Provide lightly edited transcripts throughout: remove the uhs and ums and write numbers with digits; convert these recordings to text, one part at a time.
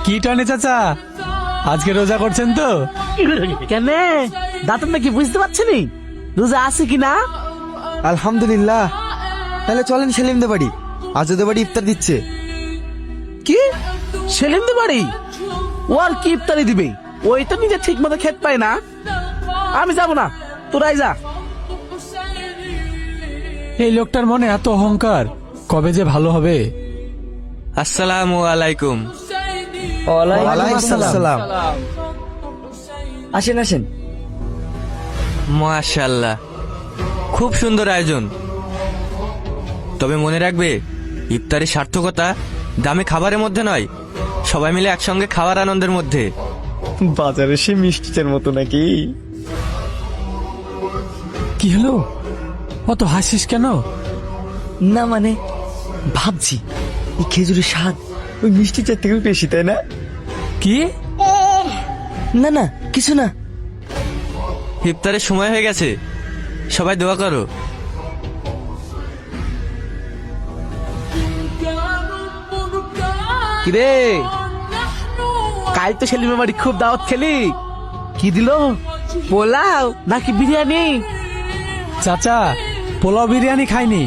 কি টানে চাচা, আজকে রোজা করছেন তো? কেন দাঁতন নাকি বুঝতে পারছেনি রোজা আছে কিনা? আলহামদুলিল্লাহ। তাহলে চলেন সেলিমদের বাড়ি, আজ ওদের বাড়ি ইফতার দিচ্ছে। কি সেলিমদের বাড়ি? ও আর কি ইফতারি দিবে? ওই তো নিজে ঠিক মতো খেতে পায় না। আমি যাব না, তোরাই যা। এই লোকটার মনে এত অহংকার, কবে যে ভালো হবে। আসসালামু আলাইকুম। ওয়ালাইকুম আসসালাম। আসেন আসেন। মাশাআল্লাহ, খুব সুন্দর আয়োজন। তবে মনে রাখবে, ইফতারের সার্থকতা দামি খাবারের মধ্যে নয়, সবাই মিলে একসঙ্গে খাওয়ার আনন্দের মধ্যে। বাজারে সে মিষ্টিটার মতো নাকি? কি হলো, অত হাসিস কেন? না মানে ভাবছি এই খেজুরের স্বাদ ওই মিষ্টিটার থেকেও বেশি, তাই না? কি? না না কিছু না। ইফতারের সময় হয়ে গেছে, সবাই দোয়া করো। কিরে, কাল তো সেলিমের বাড়ি খুব দাওয়াত খেলি, কি দিল? পোলাও নাকি বিরিয়ানি? চাচা, পোলাও বিরিয়ানি খাইনি,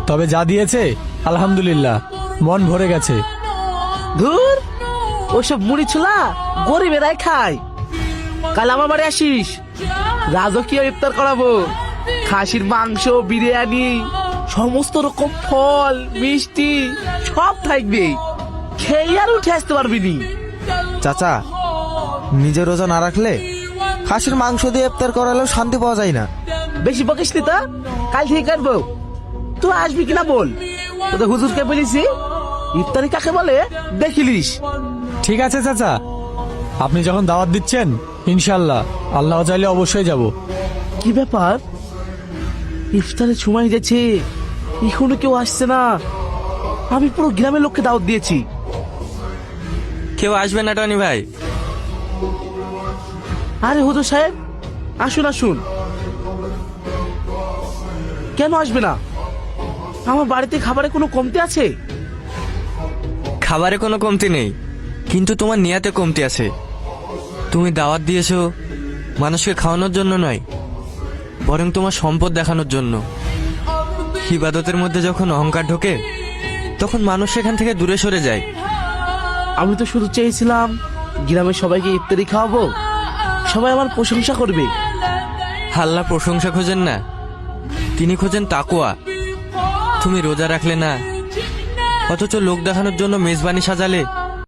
তবে যা দিয়েছে আলহামদুলিল্লাহ, মন ভরে গেছে। ধুর, ওসব মুড়ি ছোলা গরিবেরাই খায়। কাল আমার বাড়ি আসিস, রাজকীয় ইফতার করাবো। খাসির মাংস, বিরিয়ানি, সমস্ত রকম ফল, মিষ্টি সব থাকবে। খেয়ে আর উঠে আসতে পারবি নি। চাচা, নিজে রোজা না রাখলে খাসির মাংস দিয়ে ইফতার করালেও শান্তি পাওয়া যায় না। বেশি বকিস নি তো, কাল থেকে কাটবো। তুই আসবি কিনা বল, তোদের হুজুরকে বলেছি ইফতারি কাকে বলে দেখিলিস। ঠিক আছে চাচা, আপনি যখন দাওয়াত দিচ্ছেন ইনশাল্লাহ, আল্লাহ চাইলে অবশ্যই যাব। কি ব্যাপার, ইফতারের সময় গেছে, এখনো কেউ আসছে না। আমি পুরো গ্রামের লোককে দাওয়াত দিয়েছি। কেউ আসবে না টনি ভাই? আরে হুজুর সাহেব, আসুন আসুন। কেন আসবে না? আমার বাড়িতে খাবারে কোনো কমতি আছে? খাবারে কোনো কমতি নেই, কিন্তু তোমার নিয়াতে কমতি আছে। তুমি দাওয়াত দিয়েছো মানুষকে খাওয়ানোর জন্য নয়, বরং তোমার সম্পদ দেখানোর জন্য। ইবাদতের মধ্যে যখন অহংকার ঢোকে, তখন মানুষ সেখান থেকে দূরে সরে যায়। আমি তো শুধু চেয়েছিলাম গ্রামের সবাইকে ইফতারি খাওয়াবো, সবাই আমার প্রশংসা করবে। আল্লাহ প্রশংসা খোঁজেন না, তিনি খোঁজেন তাকওয়া। তুমি রোজা রাখলে না, অথচ লোক দেখানোর জন্য মেজবানি সাজালে,